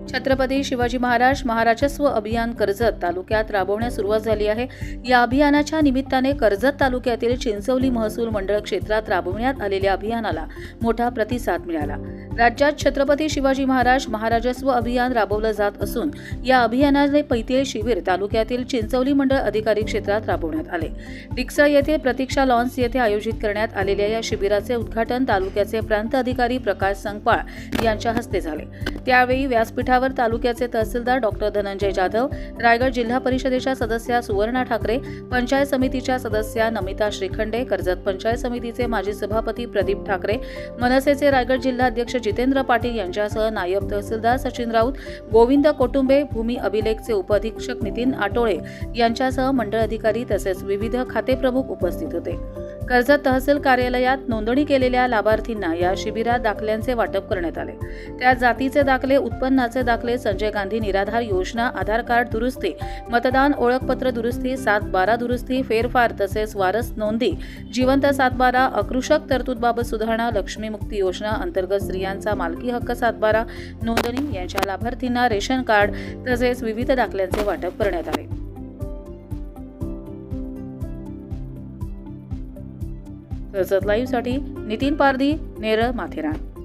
छत्रपती शिवाजी महाराज महाराजस्व अभियान कर्जत तालुक्यात राबवण्यास सुरुवात झाली आहे। या अभियानाच्या निमित्ताने कर्जत तालुक्यातील चिंचवली महसूल मंडळ क्षेत्रात राबवण्यात आलेल्या अभियानाला मोठा प्रतिसाद मिळाला। राज्यात छत्रपती शिवाजी महाराज महाराजस्व अभियान राबवलं जात असून या अभियानाचे पैते शिबिर तालुक्यातील चिंचवली मंडळ अधिकारी क्षेत्रात राबवण्यात आले। डिक्सळ येथे प्रतीक्षा लॉन्स येथे आयोजित करण्यात आलेल्या या शिबिराचे उद्घाटन तालुक्याचे प्रांत अधिकारी प्रकाश संगपाळ यांच्या हस्ते झाले। त्यावेळी व्यासपीठावर तालुक्याचे तहसीलदार डॉक्टर धनंजय जाधव, रायगड जिल्हा परिषदेच्या सदस्या सुवर्णा ठाकरे, पंचायत समितीच्या सदस्या नमिता श्रीखंडे, कर्जत पंचायत समितीचे माजी सभापती प्रदीप ठाकरे, मनसेचे रायगड जिल्हा अध्यक्ष जितेंद्र पाटील यांच्यासह नायब तहसीलदार सचिन राऊत, गोविंद कोटुंबे, भूमी अभिलेखचे उपअधीक्षक नितीन आटोळे यांच्यासह मंडळ अधिकारी तसेच विविध खातेप्रमुख उपस्थित होते। कर्जत तहसील कार्यालयात नोंदणी केलेल्या लाभार्थींना या शिबिरात दाखल्यांचे वाटप करण्यात आले। त्यात जातीचे दाखले, उत्पन्नाचे दाखले, संजय गांधी निराधार योजना, आधार कार्ड दुरुस्ती, मतदान ओळखपत्र दुरुस्ती, 7/12 दुरुस्ती, फेरफार तसेच वारस नोंदी, जिवंत 7/12, अकृषक तरतूदबाबत सुधारणा, लक्ष्मी मुक्ती योजना अंतर्गत स्त्रियांचा मालकी हक्क 7/12 नोंदणी यांच्या लाभार्थींना रेशन कार्ड तसेच विविध दाखल्यांचे वाटप करण्यात आले। कर्जत लाईव्हसाठी नितीन पारधी, नेरळ, माथेरान।